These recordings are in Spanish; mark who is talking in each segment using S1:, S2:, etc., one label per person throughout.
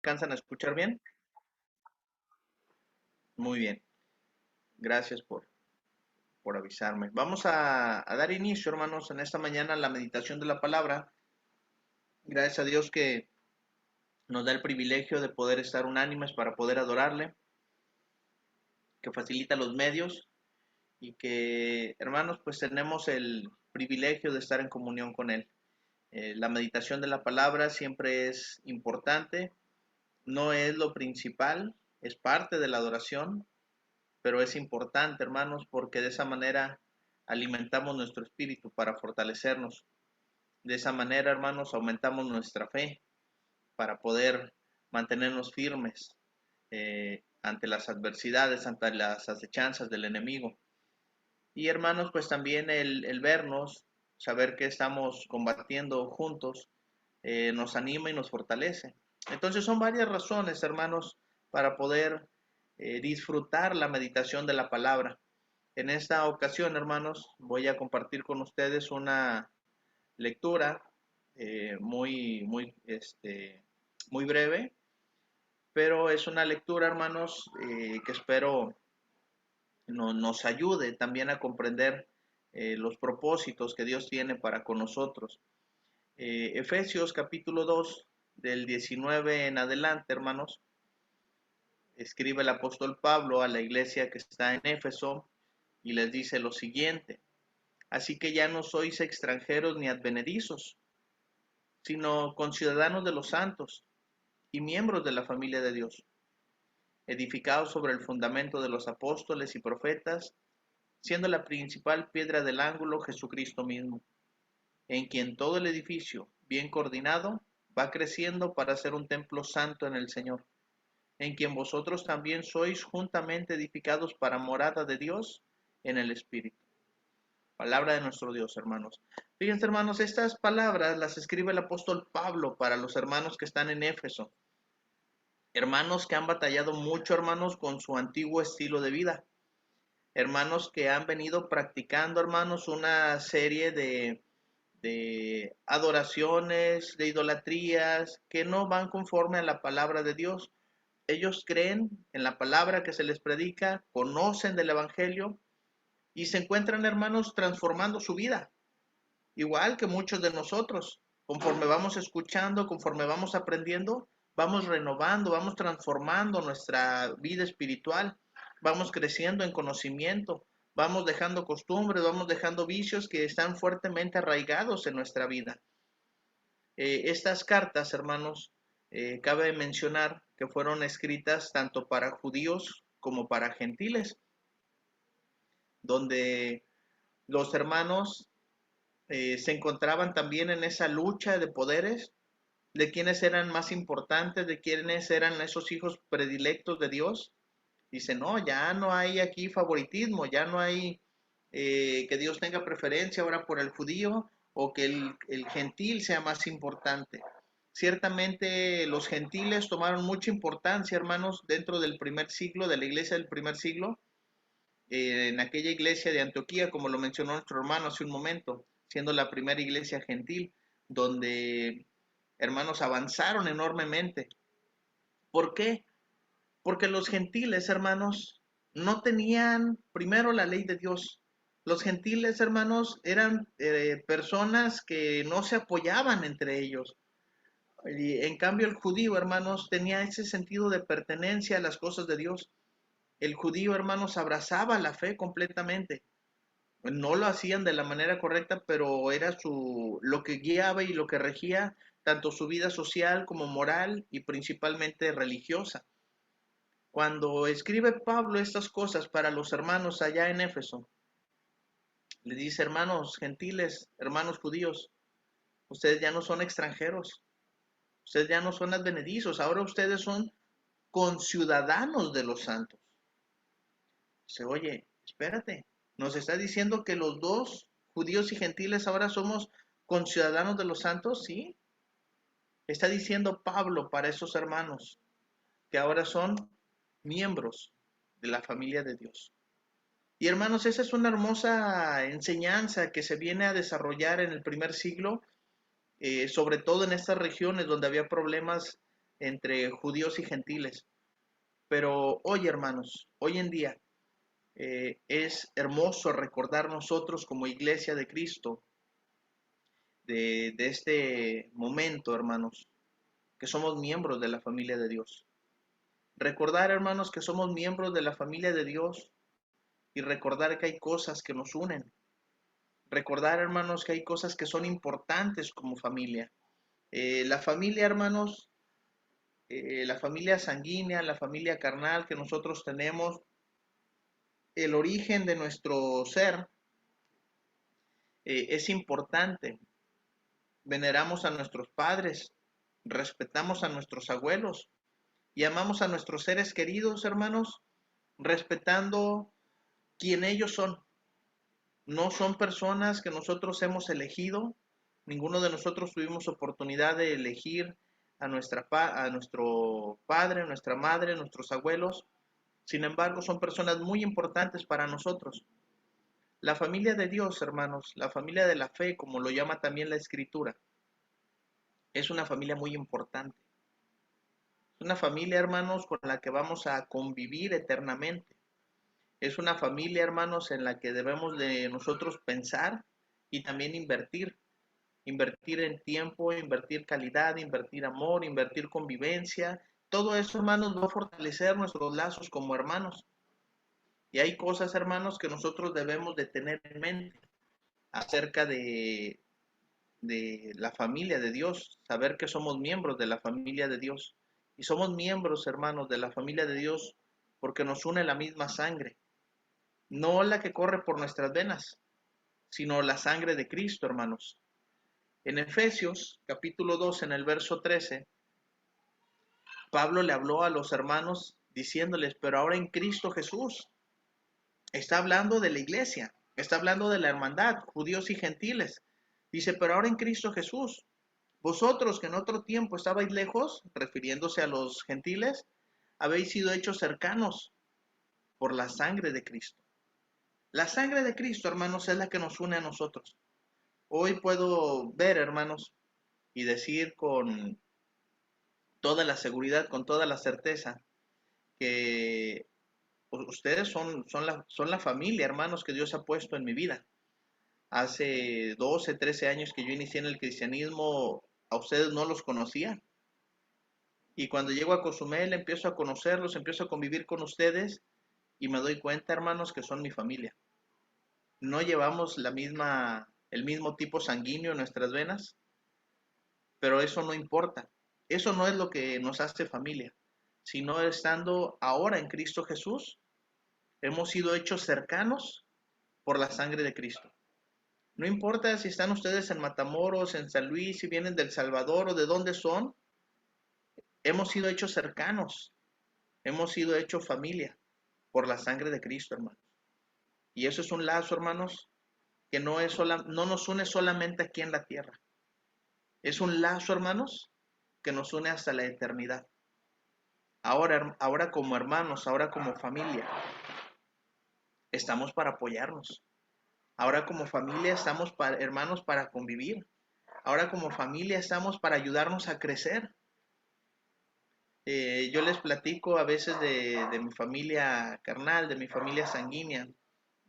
S1: ¿Alcanzan a escuchar bien? Muy bien, gracias por avisarme. Vamos a dar inicio, hermanos, en esta mañana a la meditación de la palabra. Gracias a Dios que nos da el privilegio de poder estar unánimes para poder adorarle, que facilita los medios y que, hermanos, pues tenemos el privilegio de estar en comunión con Él. La meditación de la palabra siempre es importante, no es lo principal, es parte de la adoración, pero es importante, hermanos, porque de esa manera alimentamos nuestro espíritu para fortalecernos. De esa manera, hermanos, aumentamos nuestra fe para poder mantenernos firmes ante las adversidades, ante las acechanzas del enemigo. Y hermanos, pues también el vernos, saber que estamos combatiendo juntos, nos anima y nos fortalece. Entonces son varias razones, hermanos, para poder disfrutar la meditación de la palabra. En esta ocasión, hermanos, voy a compartir con ustedes una lectura muy breve, pero es una lectura, hermanos, que espero nos ayude también a comprender los propósitos que Dios tiene para con nosotros. Efesios capítulo 2, del 19 en adelante, hermanos, escribe el apóstol Pablo a la iglesia que está en Éfeso y les dice lo siguiente: así que ya no sois extranjeros ni advenedizos, sino conciudadanos de los santos y miembros de la familia de Dios, edificados sobre el fundamento de los apóstoles y profetas, siendo la principal piedra del ángulo Jesucristo mismo, en quien todo el edificio, bien coordinado, va creciendo para ser un templo santo en el Señor, en quien vosotros también sois juntamente edificados para morada de Dios en el Espíritu. Palabra de nuestro Dios, hermanos. Fíjense, hermanos, estas palabras las escribe el apóstol Pablo para los hermanos que están en Éfeso. Hermanos que han batallado mucho, hermanos, con su antiguo estilo de vida. Hermanos que han venido practicando, hermanos, una serie de adoraciones, de idolatrías, que no van conforme a la palabra de Dios. Ellos creen en la palabra que se les predica, conocen del Evangelio y se encuentran, hermanos, transformando su vida, igual que muchos de nosotros. Conforme vamos escuchando, conforme vamos aprendiendo, vamos renovando, vamos transformando nuestra vida espiritual, vamos creciendo en conocimiento, vamos dejando costumbres, vamos dejando vicios que están fuertemente arraigados en nuestra vida. Estas cartas, hermanos, cabe mencionar que fueron escritas tanto para judíos como para gentiles, donde los hermanos se encontraban también en esa lucha de poderes, de quiénes eran más importantes, de quiénes eran esos hijos predilectos de Dios. Dice, no, ya no hay aquí favoritismo, ya no hay que Dios tenga preferencia ahora por el judío o que el gentil sea más importante. Ciertamente los gentiles tomaron mucha importancia, hermanos, dentro del primer siglo, de la iglesia del primer siglo, en aquella iglesia de Antioquía, como lo mencionó nuestro hermano hace un momento, siendo la primera iglesia gentil, donde hermanos avanzaron enormemente. ¿Por qué? Porque los gentiles, hermanos, no tenían primero la ley de Dios. Los gentiles, hermanos, eran personas que no se apoyaban entre ellos. Y en cambio el judío, hermanos, tenía ese sentido de pertenencia a las cosas de Dios. El judío, hermanos, abrazaba la fe completamente. No lo hacían de la manera correcta, pero era lo que guiaba y lo que regía tanto su vida social como moral y principalmente religiosa. Cuando escribe Pablo estas cosas para los hermanos allá en Éfeso, le dice: hermanos gentiles, hermanos judíos, ustedes ya no son extranjeros, ustedes ya no son advenedizos, ahora ustedes son conciudadanos de los santos. Dice, oye, espérate, nos está diciendo que los dos, judíos y gentiles, ahora somos conciudadanos de los santos, ¿sí? Está diciendo Pablo para esos hermanos que ahora son miembros de la familia de Dios. Y hermanos, esa es una hermosa enseñanza que se viene a desarrollar en el primer siglo, sobre todo en estas regiones donde había problemas entre judíos y gentiles. Pero hoy, hermanos, hoy en día es hermoso recordar nosotros como iglesia de Cristo, de este momento, hermanos, que somos miembros de la familia de Dios. Recordar, hermanos, que somos miembros de la familia de Dios y recordar que hay cosas que nos unen. Recordar, hermanos, que hay cosas que son importantes como familia. La familia, hermanos, la familia sanguínea, la familia carnal que nosotros tenemos, el origen de nuestro ser es importante. Veneramos a nuestros padres, respetamos a nuestros abuelos y amamos a nuestros seres queridos, hermanos, respetando quien ellos son. No son personas que nosotros hemos elegido. Ninguno de nosotros tuvimos oportunidad de elegir a nuestro padre, nuestra madre, nuestros abuelos. Sin embargo, son personas muy importantes para nosotros. La familia de Dios, hermanos, la familia de la fe, como lo llama también la Escritura, es una familia muy importante. Es una familia, hermanos, con la que vamos a convivir eternamente. Es una familia, hermanos, en la que debemos de nosotros pensar y también invertir. Invertir en tiempo, invertir calidad, invertir amor, invertir convivencia. Todo eso, hermanos, va a fortalecer nuestros lazos como hermanos. Y hay cosas, hermanos, que nosotros debemos de tener en mente acerca de la familia de Dios, saber que somos miembros de la familia de Dios. Y somos miembros, hermanos, de la familia de Dios porque nos une la misma sangre, no la que corre por nuestras venas, sino la sangre de Cristo, hermanos. En Efesios capítulo 2, en el verso 13, Pablo le habló a los hermanos diciéndoles, pero ahora en Cristo Jesús. Está hablando de la iglesia, está hablando de la hermandad, judíos y gentiles. Dice, pero ahora en Cristo Jesús, vosotros que en otro tiempo estabais lejos, refiriéndose a los gentiles, habéis sido hechos cercanos por la sangre de Cristo. La sangre de Cristo, hermanos, es la que nos une a nosotros. Hoy puedo ver, hermanos, y decir con toda la seguridad, con toda la certeza, que ustedes son la familia, hermanos, que Dios ha puesto en mi vida. Hace 12, 13 años que yo inicié en el cristianismo, a ustedes no los conocía. Y cuando llego a Cozumel, empiezo a conocerlos, empiezo a convivir con ustedes y me doy cuenta, hermanos, que son mi familia. No llevamos el mismo tipo sanguíneo en nuestras venas, pero eso no importa. Eso no es lo que nos hace familia, sino estando ahora en Cristo Jesús, hemos sido hechos cercanos por la sangre de Cristo. No importa si están ustedes en Matamoros, en San Luis, si vienen del Salvador o de dónde son, hemos sido hechos cercanos, hemos sido hechos familia por la sangre de Cristo, hermanos. Y eso es un lazo, hermanos, que no nos une solamente aquí en la tierra. Es un lazo, hermanos, que nos une hasta la eternidad. Ahora como hermanos, ahora como familia, estamos para apoyarnos. Ahora como familia estamos hermanos para convivir. Ahora como familia estamos para ayudarnos a crecer. Yo les platico a veces de mi familia carnal, de mi familia sanguínea,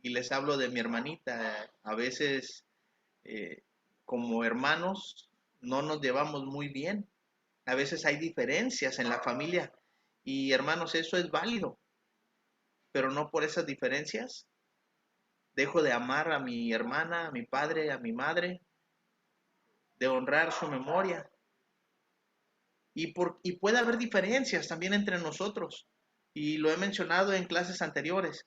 S1: y les hablo de mi hermanita. A veces eh, como hermanos no nos llevamos muy bien. A veces hay diferencias en la familia y hermanos, eso es válido, pero no por esas diferencias dejo de amar a mi hermana, a mi padre, a mi madre, de honrar su memoria. Y puede haber diferencias también entre nosotros. Y lo he mencionado en clases anteriores.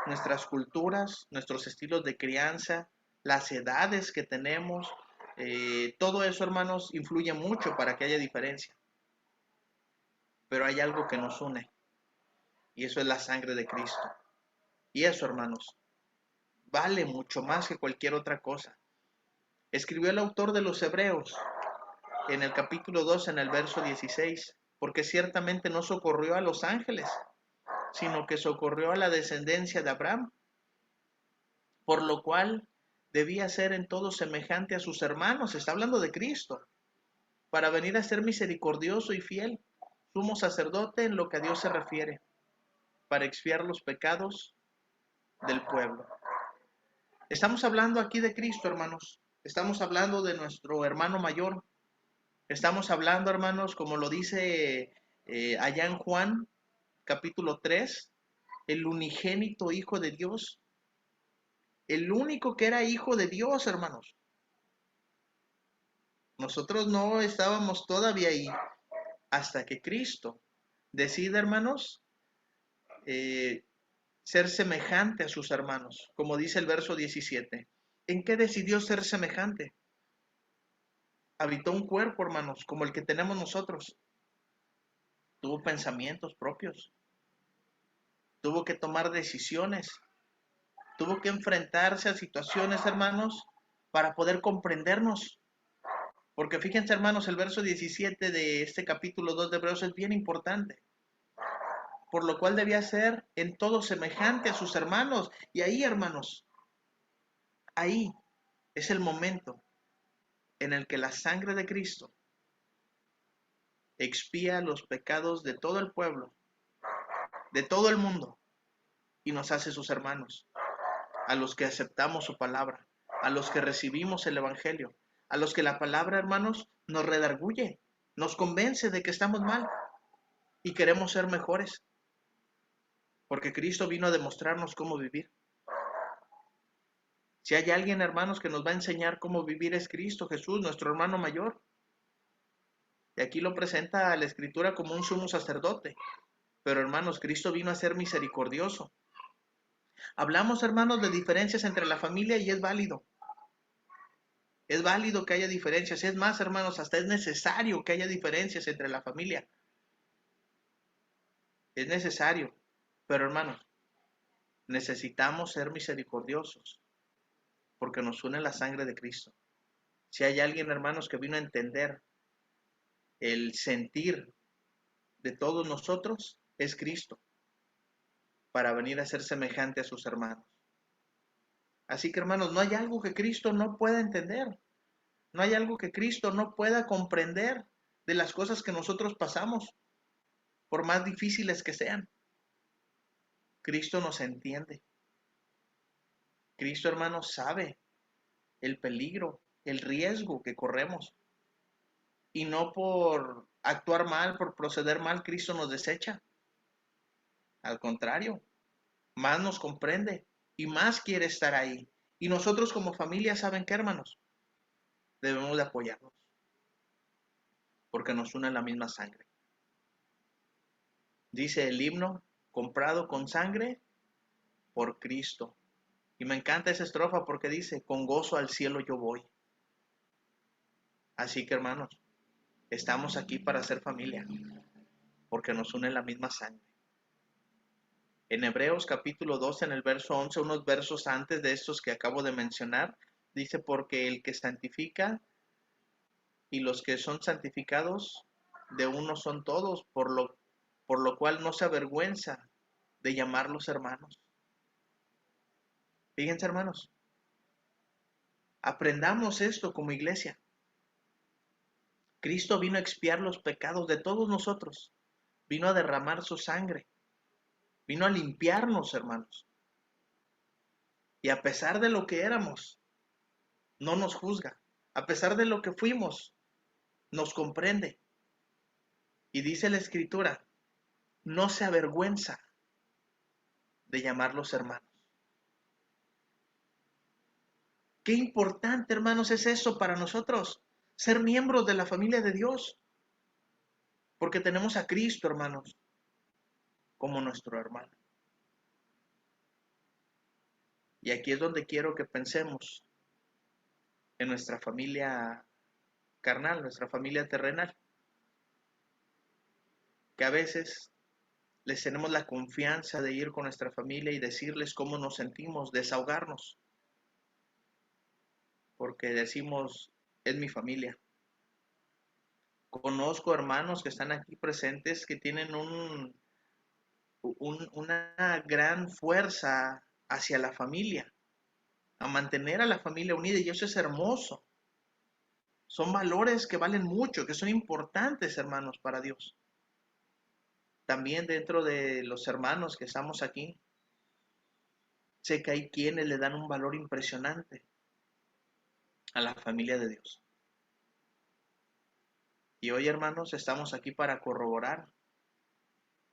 S1: Nuestras culturas, nuestros estilos de crianza, las edades que tenemos, todo eso, hermanos, influye mucho para que haya diferencia. Pero hay algo que nos une. Y eso es la sangre de Cristo. Y eso, hermanos, vale mucho más que cualquier otra cosa. Escribió el autor de los Hebreos en el capítulo 2, en el verso 16, porque ciertamente no socorrió a los ángeles, sino que socorrió a la descendencia de Abraham, por lo cual debía ser en todo semejante a sus hermanos, está hablando de Cristo, para venir a ser misericordioso y fiel, sumo sacerdote en lo que a Dios se refiere, para expiar los pecados del pueblo. Estamos hablando aquí de Cristo, hermanos. Estamos hablando de nuestro hermano mayor. Estamos hablando, hermanos, como lo dice allá en Juan, capítulo 3, el unigénito Hijo de Dios, el único que era Hijo de Dios, hermanos. Nosotros no estábamos todavía ahí hasta que Cristo decide, hermanos, eh, ser semejante a sus hermanos, como dice el verso 17. ¿En qué decidió ser semejante? Habitó un cuerpo, hermanos, como el que tenemos nosotros. Tuvo pensamientos propios, tuvo que tomar decisiones, tuvo que enfrentarse a situaciones, hermanos, para poder comprendernos. Porque fíjense, hermanos, el verso 17 de este capítulo 2 de Hebreos es bien importante. Por lo cual debía ser en todo semejante a sus hermanos. Y ahí, hermanos, ahí es el momento en el que la sangre de Cristo expía los pecados de todo el pueblo, de todo el mundo, y nos hace sus hermanos, a los que aceptamos su palabra, a los que recibimos el Evangelio, a los que la palabra, hermanos, nos redarguye, nos convence de que estamos mal y queremos ser mejores, porque Cristo vino a demostrarnos cómo vivir. Si hay alguien, hermanos, que nos va a enseñar cómo vivir es Cristo Jesús, nuestro hermano mayor. Y aquí lo presenta la Escritura como un sumo sacerdote. Pero, hermanos, Cristo vino a ser misericordioso. Hablamos, hermanos, de diferencias entre la familia y es válido. Es válido que haya diferencias. Es más, hermanos, hasta es necesario que haya diferencias entre la familia. Es necesario. Pero, hermanos, necesitamos ser misericordiosos porque nos une la sangre de Cristo. Si hay alguien, hermanos, que vino a entender el sentir de todos nosotros, es Cristo, para venir a ser semejante a sus hermanos. Así que, hermanos, no hay algo que Cristo no pueda entender. No hay algo que Cristo no pueda comprender de las cosas que nosotros pasamos, por más difíciles que sean. Cristo nos entiende. Cristo, hermanos, sabe el peligro, el riesgo que corremos. Y no por actuar mal, por proceder mal, Cristo nos desecha. Al contrario, más nos comprende y más quiere estar ahí. Y nosotros como familia, ¿saben qué, hermanos? Debemos de apoyarnos, porque nos une la misma sangre. Dice el himno, comprado con sangre por Cristo. Y me encanta esa estrofa porque dice, con gozo al cielo yo voy. Así que, hermanos, estamos aquí para ser familia, porque nos une la misma sangre. En Hebreos capítulo 12, en el verso 11, unos versos antes de estos que acabo de mencionar, dice, porque el que santifica y los que son santificados de uno son todos, por lo cual no se avergüenza de llamarlos hermanos. Fíjense, hermanos, aprendamos esto como iglesia. Cristo vino a expiar los pecados de todos nosotros, vino a derramar su sangre, vino a limpiarnos, hermanos. Y a pesar de lo que éramos, no nos juzga. A pesar de lo que fuimos, nos comprende. Y dice la Escritura, no se avergüenza de llamarlos hermanos. Qué importante, hermanos, es eso para nosotros, ser miembros de la familia de Dios. Porque tenemos a Cristo, hermanos, como nuestro hermano. Y aquí es donde quiero que pensemos en nuestra familia carnal, nuestra familia terrenal. Que a veces les tenemos la confianza de ir con nuestra familia y decirles cómo nos sentimos, desahogarnos. Porque decimos, es mi familia. Conozco hermanos que están aquí presentes que tienen una gran fuerza hacia la familia, a mantener a la familia unida, y eso es hermoso. Son valores que valen mucho, que son importantes, hermanos, para Dios. también dentro de los hermanos que estamos aquí, sé que hay quienes le dan un valor impresionante a la familia de Dios. Y hoy, hermanos, estamos aquí para corroborar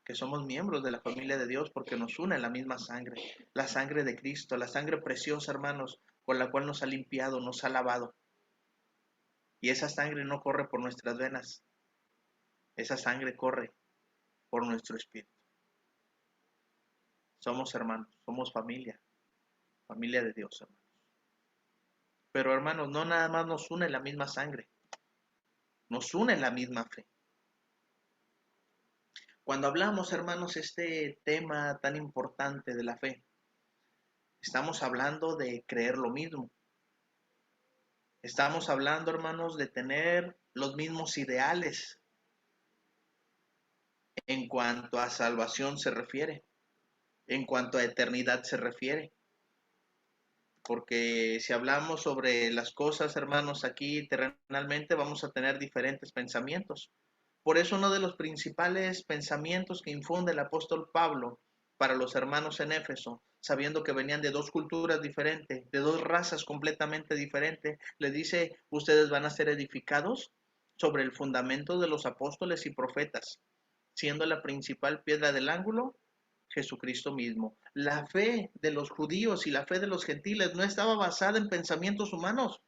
S1: que somos miembros de la familia de Dios porque nos une la misma sangre, la sangre de Cristo, la sangre preciosa, hermanos, con la cual nos ha limpiado, nos ha lavado. Y esa sangre no corre por nuestras venas, esa sangre corre por nuestro espíritu. Somos hermanos, somos familia, familia de Dios, hermanos. Pero hermanos, no nada más nos une la misma sangre, nos une la misma fe. Cuando hablamos, hermanos, este tema tan importante de la fe, estamos hablando de creer lo mismo. Estamos hablando, hermanos, de tener los mismos ideales en cuanto a salvación se refiere, en cuanto a eternidad se refiere. Porque si hablamos sobre las cosas, hermanos, aquí terrenalmente vamos a tener diferentes pensamientos. Por eso uno de los principales pensamientos que infunde el apóstol Pablo para los hermanos en Éfeso, sabiendo que venían de dos culturas diferentes, de dos razas completamente diferentes, les dice, ustedes van a ser edificados sobre el fundamento de los apóstoles y profetas, siendo la principal piedra del ángulo Jesucristo mismo. La fe de los judíos y la fe de los gentiles no estaba basada en pensamientos humanos,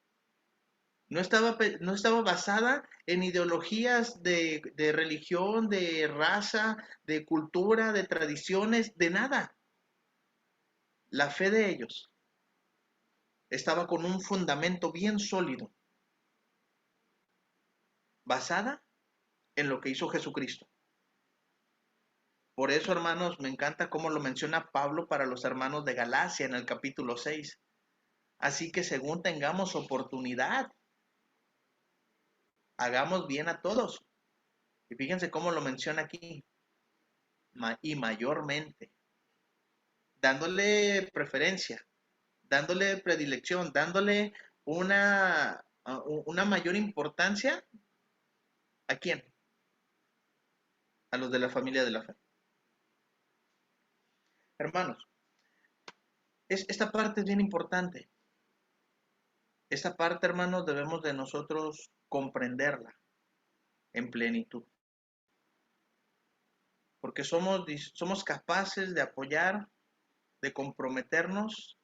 S1: no estaba basada en ideologías de religión, de raza, de cultura, de tradiciones, de nada. La fe de ellos estaba con un fundamento bien sólido, basada en lo que hizo Jesucristo. Por eso, hermanos, me encanta cómo lo menciona Pablo para los hermanos de Galacia en el capítulo 6. Así que según tengamos oportunidad, hagamos bien a todos. Y fíjense cómo lo menciona aquí. Y mayormente, dándole preferencia, dándole predilección, dándole una mayor importancia. ¿A quién? A los de la familia de la fe. Hermanos, esta parte es bien importante. Esta parte, hermanos, debemos de nosotros comprenderla en plenitud. Porque somos capaces de apoyar, de comprometernos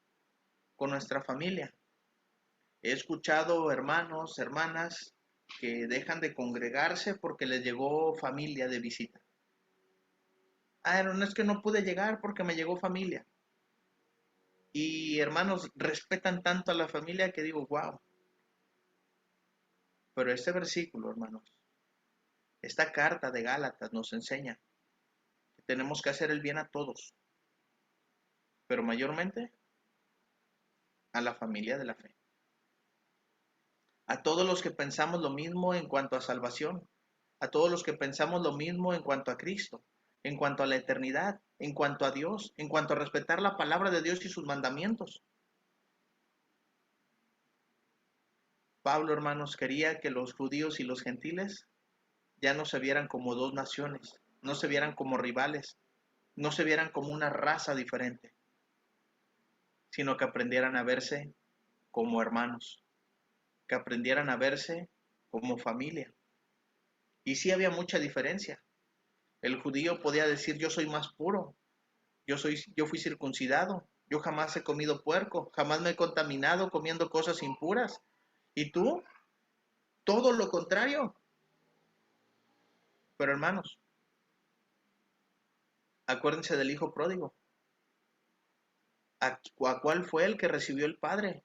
S1: con nuestra familia. He escuchado hermanos, hermanas que dejan de congregarse porque les llegó familia de visita. No es que no pude llegar porque me llegó familia. Y hermanos, respetan tanto a la familia que digo, wow. Pero este versículo, hermanos, esta carta de Gálatas nos enseña que tenemos que hacer el bien a todos, pero mayormente a la familia de la fe. A todos los que pensamos lo mismo en cuanto a salvación, a todos los que pensamos lo mismo en cuanto a Cristo, en cuanto a la eternidad, en cuanto a Dios, en cuanto a respetar la palabra de Dios y sus mandamientos. Pablo, hermanos, quería que los judíos y los gentiles ya no se vieran como dos naciones, no se vieran como rivales, no se vieran como una raza diferente, sino que aprendieran a verse como hermanos, que aprendieran a verse como familia. Y sí había mucha diferencia. El judío podía decir, yo soy más puro, yo fui circuncidado, yo jamás he comido puerco, jamás me he contaminado comiendo cosas impuras. ¿Y tú? Todo lo contrario. Pero hermanos, acuérdense del hijo pródigo. ¿A cuál fue el que recibió el padre?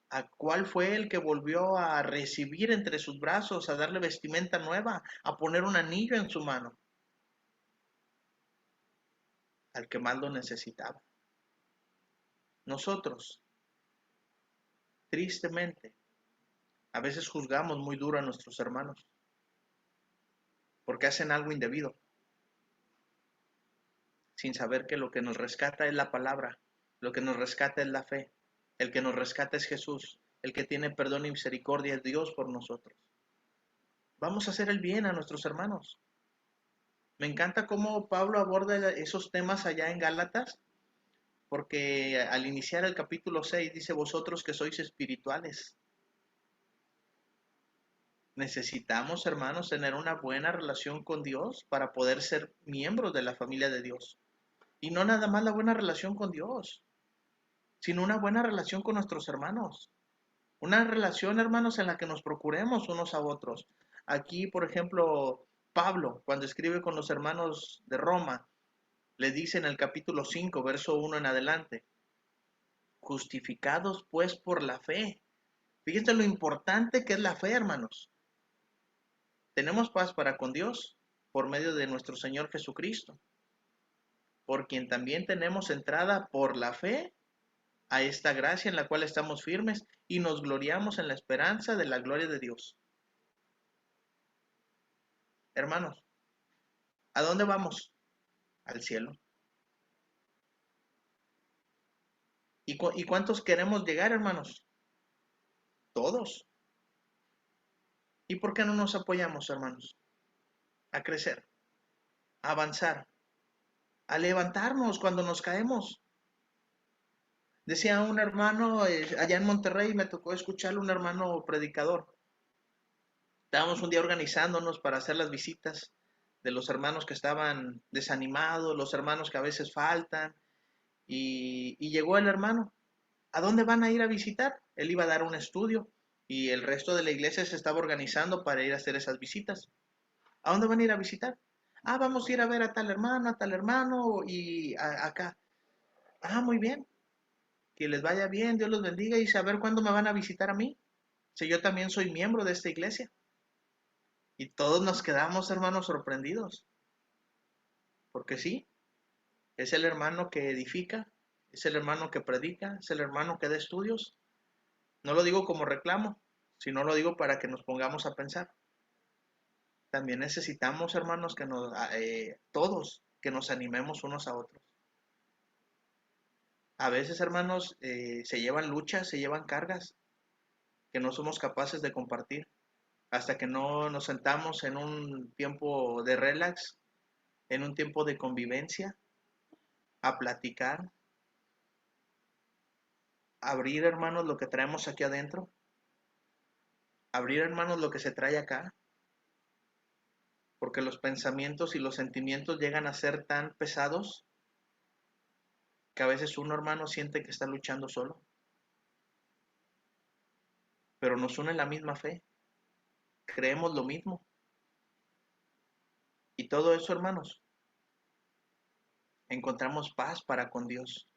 S1: ¿A cuál fue el que volvió a recibir entre sus brazos, a darle vestimenta nueva, a poner un anillo en su mano? Al que más lo necesitaba. Nosotros, tristemente, a veces juzgamos muy duro a nuestros hermanos porque hacen algo indebido, sin saber que lo que nos rescata es la palabra, lo que nos rescata es la fe, el que nos rescata es Jesús, el que tiene perdón y misericordia es Dios por nosotros. Vamos a hacer el bien a nuestros hermanos. Me encanta cómo Pablo aborda esos temas allá en Gálatas, porque al iniciar el capítulo 6 dice, vosotros que sois espirituales, necesitamos, hermanos, tener una buena relación con Dios para poder ser miembros de la familia de Dios. Y no nada más la buena relación con Dios, sino una buena relación con nuestros hermanos. Una relación, hermanos, en la que nos procuremos unos a otros. Aquí, por ejemplo, Pablo, cuando escribe con los hermanos de Roma, le dice en el capítulo 5, verso 1 en adelante, justificados pues por la fe. Fíjense lo importante que es la fe, hermanos. Tenemos paz para con Dios por medio de nuestro Señor Jesucristo, por quien también tenemos entrada por la fe a esta gracia en la cual estamos firmes y nos gloriamos en la esperanza de la gloria de Dios. Hermanos, ¿a dónde vamos? Al cielo. ¿Y cuántos queremos llegar, hermanos? Todos. ¿Y por qué no nos apoyamos, hermanos? A crecer, a avanzar, a levantarnos cuando nos caemos. Decía un hermano allá en Monterrey, me tocó escucharle, un hermano predicador. Estábamos un día organizándonos para hacer las visitas de los hermanos que estaban desanimados, los hermanos que a veces faltan, y llegó el hermano. ¿A dónde van a ir a visitar? Él iba a dar un estudio y el resto de la iglesia se estaba organizando para ir a hacer esas visitas. ¿A dónde van a ir a visitar? Ah, vamos a ir a ver a tal hermano y acá. Ah, muy bien. Que les vaya bien, Dios los bendiga y saber cuándo me van a visitar a mí. Si yo también soy miembro de esta iglesia. Y todos nos quedamos, hermanos, sorprendidos. Porque sí, es el hermano que edifica, es el hermano que predica, es el hermano que da estudios. No lo digo como reclamo, sino lo digo para que nos pongamos a pensar. También necesitamos, hermanos, que todos, que nos animemos unos a otros. A veces, hermanos, se llevan luchas, se llevan cargas que no somos capaces de compartir hasta que no nos sentamos en un tiempo de relax, en un tiempo de convivencia, a platicar, a abrir, hermanos, lo que traemos aquí adentro, abrir, hermanos, lo que se trae acá, porque los pensamientos y los sentimientos llegan a ser tan pesados que a veces uno, hermano, siente que está luchando solo, pero nos une la misma fe, creemos lo mismo, y todo eso, hermanos, encontramos paz para con Dios.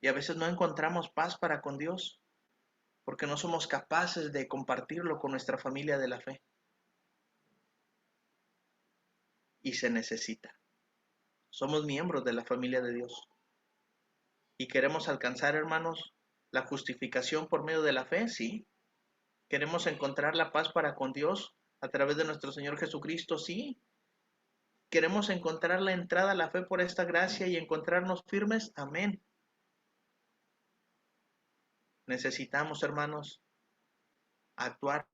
S1: Y a veces no encontramos paz para con Dios porque no somos capaces de compartirlo con nuestra familia de la fe. Y se necesita. Somos miembros de la familia de Dios. Y queremos alcanzar, hermanos, la justificación por medio de la fe, sí. Queremos encontrar la paz para con Dios a través de nuestro Señor Jesucristo, sí. Queremos encontrar la entrada a la fe por esta gracia y encontrarnos firmes, amén. Necesitamos, hermanos, actuar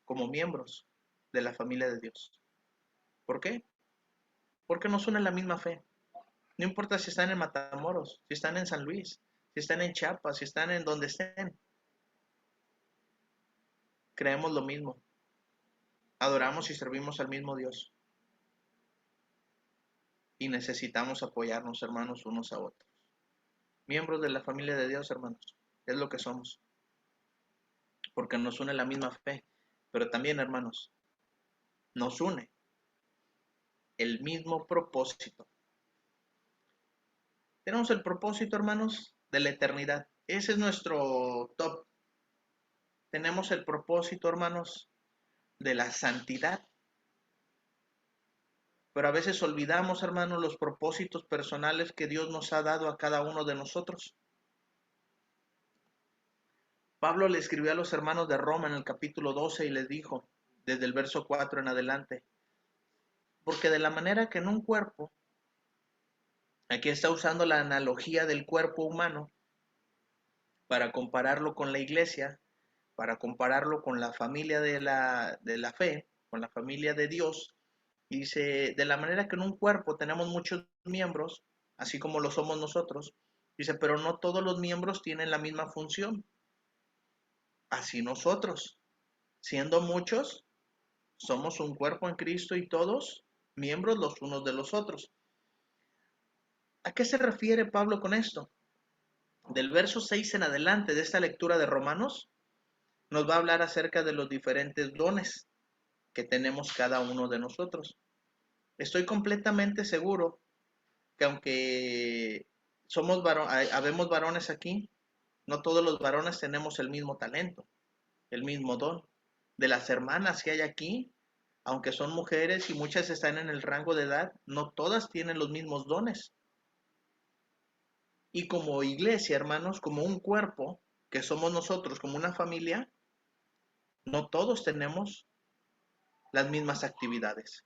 S1: como miembros de la familia de Dios. ¿Por qué? Porque nos une la misma fe. No importa si están en Matamoros, si están en San Luis, si están en Chiapas, si están en donde estén. Creemos lo mismo. Adoramos y servimos al mismo Dios. Y necesitamos apoyarnos, hermanos, unos a otros. Miembros de la familia de Dios, hermanos. Es lo que somos. Porque nos une la misma fe. Pero también, hermanos, nos une el mismo propósito. Tenemos el propósito, hermanos, de la eternidad. Ese es nuestro top. Tenemos el propósito, hermanos, de la santidad. Pero a veces olvidamos, hermanos, los propósitos personales que Dios nos ha dado a cada uno de nosotros. Pablo le escribió a los hermanos de Roma en el capítulo 12 y les dijo, desde el verso 4 en adelante, porque de la manera que en un cuerpo, aquí está usando la analogía del cuerpo humano para compararlo con la iglesia, para compararlo con la familia de la fe, con la familia de Dios, Y dice, de la manera que en un cuerpo tenemos muchos miembros, así como lo somos nosotros, dice, pero no todos los miembros tienen la misma función. Así nosotros, siendo muchos, somos un cuerpo en Cristo y todos miembros los unos de los otros. ¿A qué se refiere Pablo con esto? Del verso 6 en adelante de esta lectura de Romanos, nos va a hablar acerca de los diferentes dones que tenemos cada uno de nosotros. Estoy completamente seguro que aunque habemos varones aquí, no todos los varones tenemos el mismo talento, el mismo don. De las hermanas que hay aquí, aunque son mujeres y muchas están en el rango de edad, no todas tienen los mismos dones. Y como iglesia, hermanos, como un cuerpo, que somos nosotros, como una familia, no todos tenemos las mismas actividades.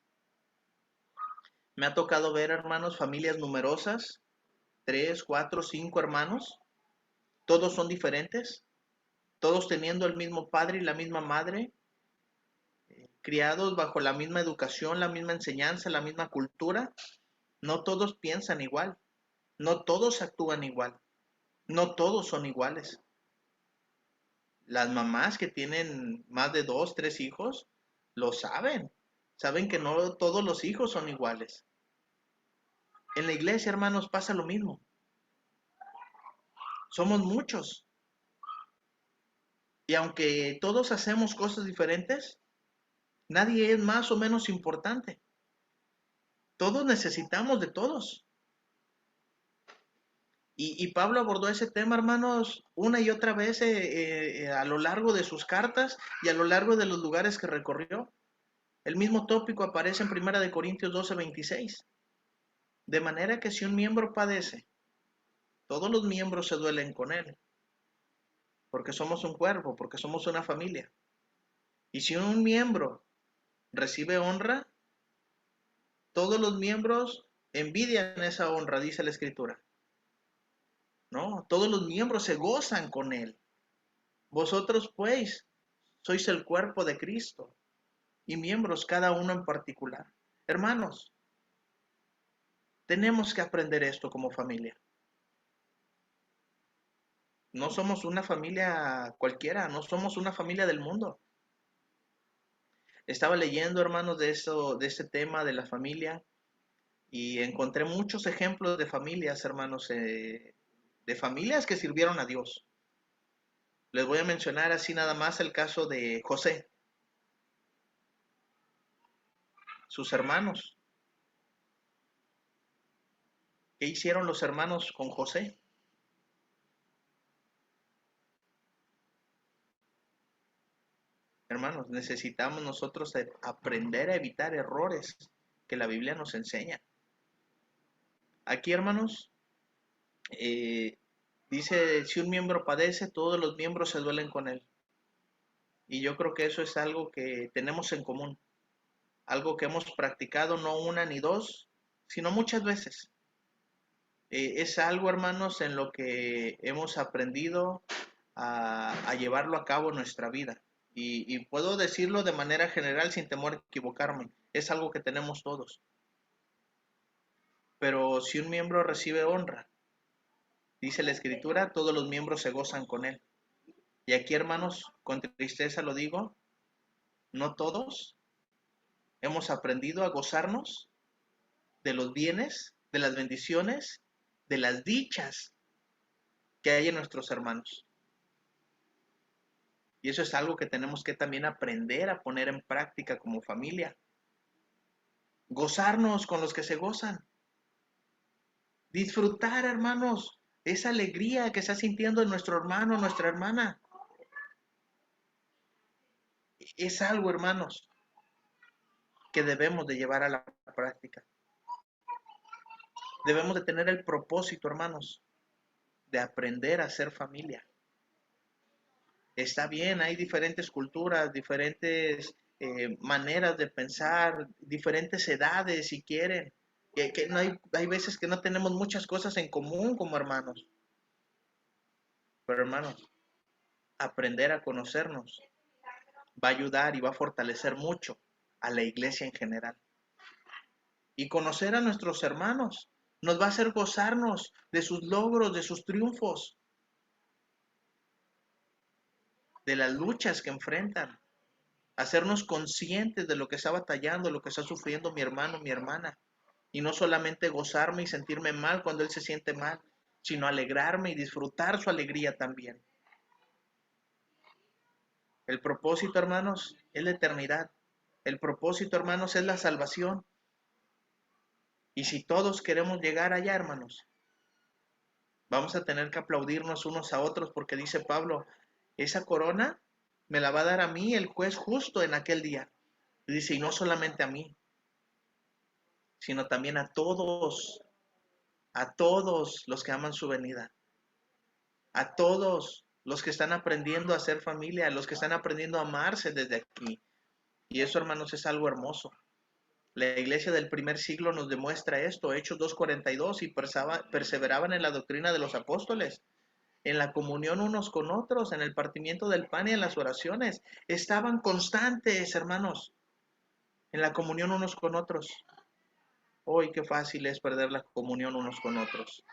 S1: Me ha tocado ver, hermanos, familias numerosas, 3, 4, 5 hermanos, todos son diferentes, todos teniendo el mismo padre y la misma madre, criados bajo la misma educación, la misma enseñanza, la misma cultura. No todos piensan igual, no todos actúan igual, no todos son iguales. Las mamás que tienen más de 2, 3 hijos, lo saben que no todos los hijos son iguales. En la iglesia, hermanos, pasa lo mismo. Somos muchos. Y aunque todos hacemos cosas diferentes, nadie es más o menos importante. Todos necesitamos de todos. Y Pablo abordó ese tema, hermanos, una y otra vez a lo largo de sus cartas y a lo largo de los lugares que recorrió. El mismo tópico aparece en 1 Corintios 12:26. De manera que si un miembro padece, todos los miembros se duelen con él, porque somos un cuerpo, porque somos una familia. Y si un miembro recibe honra, todos los miembros envidian esa honra, dice la Escritura. ¿No? Todos los miembros se gozan con él. Vosotros, pues, sois el cuerpo de Cristo y miembros cada uno en particular. Hermanos, tenemos que aprender esto como familia. No somos una familia cualquiera, no somos una familia del mundo. Estaba leyendo, hermanos, de este tema de la familia y encontré muchos ejemplos de familias, hermanos, de familias que sirvieron a Dios. Les voy a mencionar así nada más el caso de José, sus hermanos. ¿Qué hicieron los hermanos con José? Hermanos, necesitamos nosotros aprender a evitar errores que la Biblia nos enseña. Aquí, hermanos, eh, dice, si un miembro padece, todos los miembros se duelen con él. Y yo creo que eso es algo que tenemos en común, algo que hemos practicado no una ni dos, sino muchas veces. Es algo, hermanos, en lo que hemos aprendido a llevarlo a cabo en nuestra vida. Y puedo decirlo de manera general sin temor a equivocarme. Es algo que tenemos todos. Pero si un miembro recibe honra, dice la Escritura, todos los miembros se gozan con él. Y aquí, hermanos, con tristeza lo digo, no todos hemos aprendido a gozarnos de los bienes, de las bendiciones, de las dichas que hay en nuestros hermanos. Y eso es algo que tenemos que también aprender a poner en práctica como familia. Gozarnos con los que se gozan. Disfrutar, hermanos, esa alegría que está sintiendo nuestro hermano, nuestra hermana. Es algo, hermanos, que debemos de llevar a la práctica. Debemos de tener el propósito, hermanos, de aprender a ser familia. Está bien, hay diferentes culturas, diferentes maneras de pensar, diferentes edades si quieren. Que no hay veces que no tenemos muchas cosas en común como hermanos. Pero hermanos, aprender a conocernos va a ayudar y va a fortalecer mucho a la iglesia en general. y conocer a nuestros hermanos. Nos va a hacer gozarnos de sus logros, de sus triunfos, de las luchas que enfrentan, hacernos conscientes de lo que está batallando, lo que está sufriendo mi hermano, mi hermana, y no solamente gozarme y sentirme mal cuando él se siente mal, sino alegrarme y disfrutar su alegría también. El propósito, hermanos, es la eternidad. El propósito, hermanos, es la salvación. Y si todos queremos llegar allá, hermanos, vamos a tener que aplaudirnos unos a otros porque dice Pablo, esa corona me la va a dar a mí el juez justo en aquel día. Y dice, y no solamente a mí, sino también a todos los que aman su venida, a todos los que están aprendiendo a ser familia, a los que están aprendiendo a amarse desde aquí. Y eso, hermanos, es algo hermoso. La iglesia del primer siglo nos demuestra esto, Hechos 2:42, y perseveraban en la doctrina de los apóstoles, en la comunión unos con otros, en el partimiento del pan y en las oraciones. Estaban constantes, hermanos, en la comunión unos con otros. Hoy qué fácil es perder la comunión unos con otros.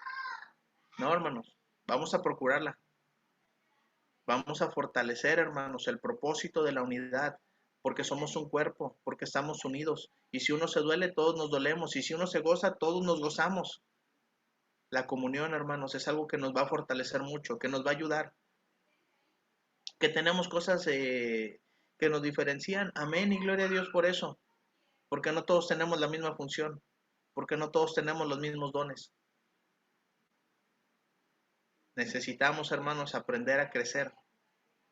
S1: No, hermanos, vamos a procurarla. Vamos a fortalecer, hermanos, el propósito de la unidad, porque somos un cuerpo, porque estamos unidos. Y si uno se duele, todos nos dolemos. Y si uno se goza, todos nos gozamos. La comunión, hermanos, es algo que nos va a fortalecer mucho, que nos va a ayudar. Que tenemos cosas que nos diferencian. Amén y gloria a Dios por eso. Porque no todos tenemos la misma función. Porque no todos tenemos los mismos dones. Necesitamos, hermanos, aprender a crecer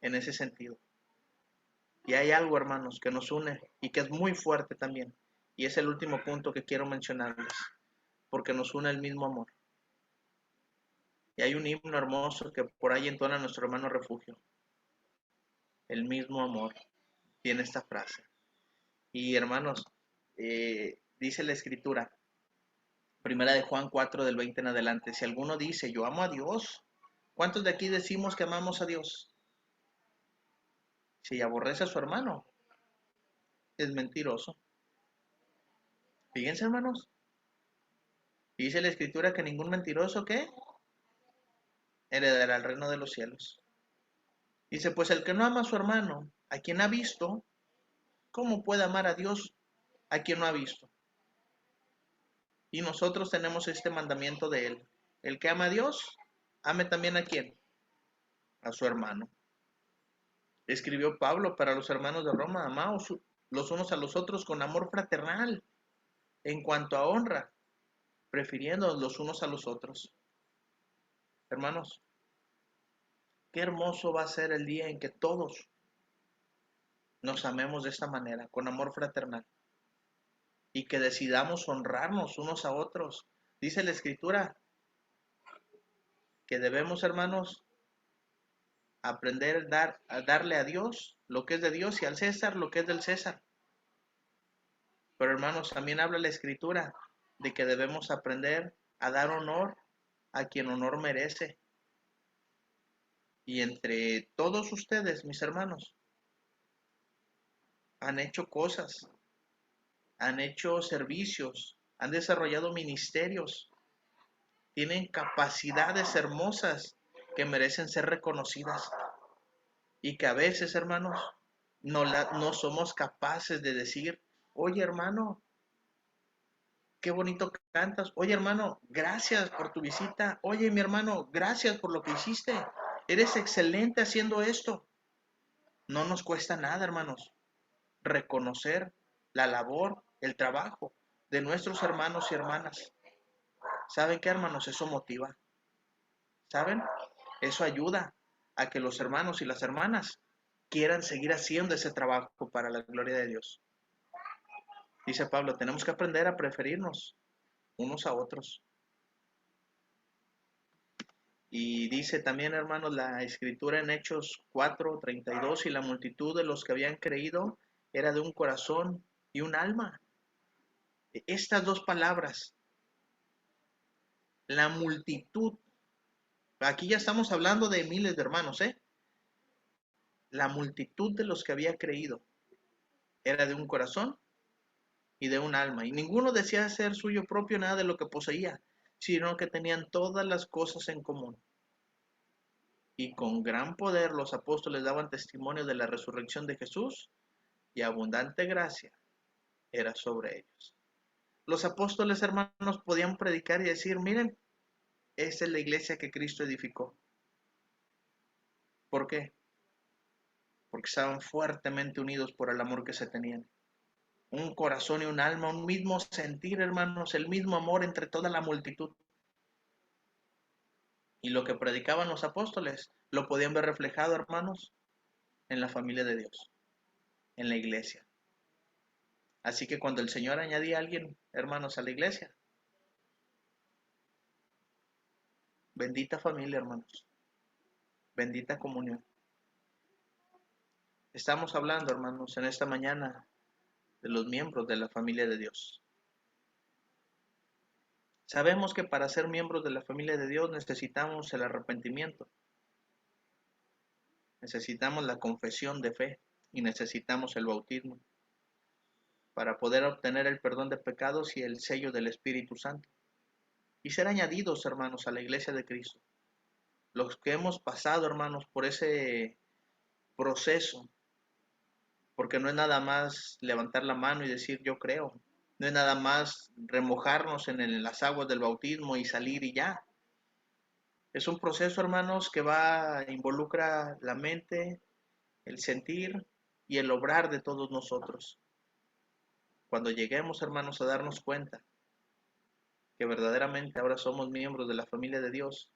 S1: en ese sentido. Y hay algo, hermanos, que nos une y que es muy fuerte también. Y es el último punto que quiero mencionarles, porque nos une el mismo amor. Y hay un himno hermoso que por ahí entona nuestro hermano Refugio. El mismo amor tiene esta frase. Y hermanos, dice la escritura, primera de Juan 4 del 20 en adelante, si alguno dice, yo amo a Dios, ¿cuántos de aquí decimos que amamos a Dios? Si aborrece a su hermano, es mentiroso. Fíjense, hermanos, dice la escritura que ningún mentiroso, ¿qué? Heredará el reino de los cielos. Dice, pues el que no ama a su hermano, a quien ha visto, ¿cómo puede amar a Dios a quien no ha visto? Y nosotros tenemos este mandamiento de él. El que ama a Dios, ame también a quién? A su hermano. Escribió Pablo para los hermanos de Roma, amaos los unos a los otros con amor fraternal, en cuanto a honra, prefiriendo los unos a los otros. Hermanos, qué hermoso va a ser el día en que todos nos amemos de esta manera, con amor fraternal, y que decidamos honrarnos unos a otros. Dice la escritura que debemos, hermanos, aprender a darle a Dios lo que es de Dios y al César lo que es del César. Pero hermanos, también habla la escritura de que debemos aprender a dar honor a quien honor merece. Y entre todos ustedes, mis hermanos, han hecho cosas, han hecho servicios, han desarrollado ministerios, tienen capacidades hermosas que merecen ser reconocidas. Y que a veces, hermanos, no somos capaces de decir, oye hermano, qué bonito cantas, oye hermano, gracias por tu visita, oye mi hermano, gracias por lo que hiciste, eres excelente haciendo esto. No nos cuesta nada, hermanos, reconocer la labor, el trabajo de nuestros hermanos y hermanas. ¿Saben qué, hermanos? Eso motiva. ¿Saben? Eso ayuda a que los hermanos y las hermanas quieran seguir haciendo ese trabajo para la gloria de Dios. Dice Pablo, tenemos que aprender a preferirnos unos a otros. Y dice también, hermanos, la escritura en Hechos 4:32, y la multitud de los que habían creído era de un corazón y un alma. Estas dos palabras, la multitud, aquí ya estamos hablando de miles de hermanos, ¿eh? La multitud de los que había creído era de un corazón y de un alma. Y ninguno decía ser suyo propio nada de lo que poseía, sino que tenían todas las cosas en común. Y con gran poder los apóstoles daban testimonio de la resurrección de Jesús, y abundante gracia era sobre ellos. Los apóstoles, hermanos, podían predicar y decir, miren, esta es la iglesia que Cristo edificó. ¿Por qué? Porque estaban fuertemente unidos por el amor que se tenían. Un corazón y un alma, un mismo sentir, hermanos, el mismo amor entre toda la multitud. Y lo que predicaban los apóstoles lo podían ver reflejado, hermanos, en la familia de Dios, en la iglesia. Así que cuando el Señor añadía a alguien, hermanos, a la iglesia, bendita familia, hermanos, bendita comunión. Estamos hablando, hermanos, en esta mañana de los miembros de la familia de Dios. Sabemos que para ser miembros de la familia de Dios necesitamos el arrepentimiento, necesitamos la confesión de fe y necesitamos el bautismo para poder obtener el perdón de pecados y el sello del Espíritu Santo y ser añadidos, hermanos, a la iglesia de Cristo. Los que hemos pasado, hermanos, por ese proceso, porque no es nada más levantar la mano y decir yo creo, no es nada más remojarnos en las aguas del bautismo y salir y ya. Es un proceso, hermanos, que involucra la mente, el sentir y el obrar de todos nosotros. Cuando lleguemos, hermanos, a darnos cuenta que verdaderamente ahora somos miembros de la familia de Dios,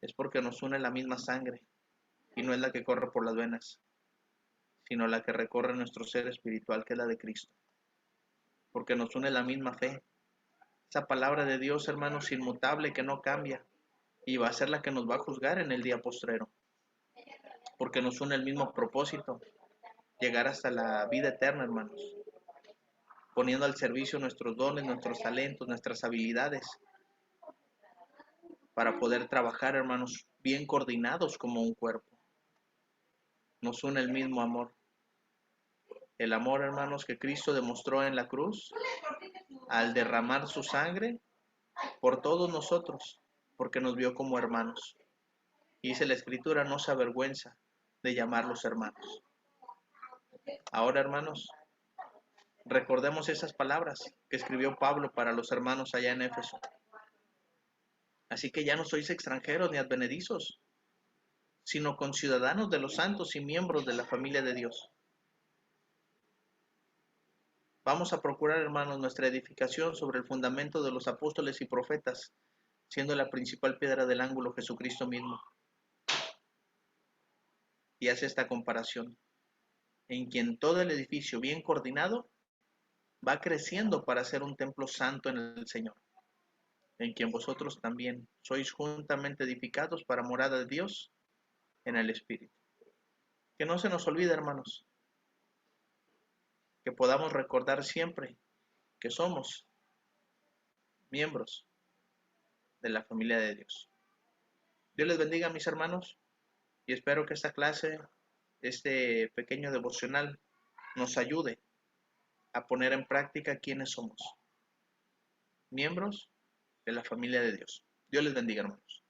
S1: es porque nos une la misma sangre y no es la que corre por las venas, sino la que recorre nuestro ser espiritual, que es la de Cristo. Porque nos une la misma fe. Esa palabra de Dios, hermanos, inmutable, que no cambia, y va a ser la que nos va a juzgar en el día postrero. Porque nos une el mismo propósito, llegar hasta la vida eterna, hermanos, poniendo al servicio nuestros dones, nuestros talentos, nuestras habilidades, para poder trabajar, hermanos, bien coordinados como un cuerpo. Nos une el mismo amor. El amor, hermanos, que Cristo demostró en la cruz al derramar su sangre por todos nosotros, porque nos vio como hermanos. Y dice la Escritura, no se avergüenza de llamarlos hermanos. Ahora, hermanos, recordemos esas palabras que escribió Pablo para los hermanos allá en Éfeso. Así que ya no sois extranjeros ni advenedizos, sino conciudadanos de los santos y miembros de la familia de Dios. Vamos a procurar, hermanos, nuestra edificación sobre el fundamento de los apóstoles y profetas, siendo la principal piedra del ángulo Jesucristo mismo. Y hace esta comparación, en quien todo el edificio bien coordinado va creciendo para ser un templo santo en el Señor, en quien vosotros también sois juntamente edificados para morada de Dios en el Espíritu. Que no se nos olvide, hermanos, que podamos recordar siempre que somos miembros de la familia de Dios. Dios les bendiga, mis hermanos, y espero que esta clase, este pequeño devocional, nos ayude a poner en práctica quiénes somos, miembros de la familia de Dios. Dios les bendiga, hermanos.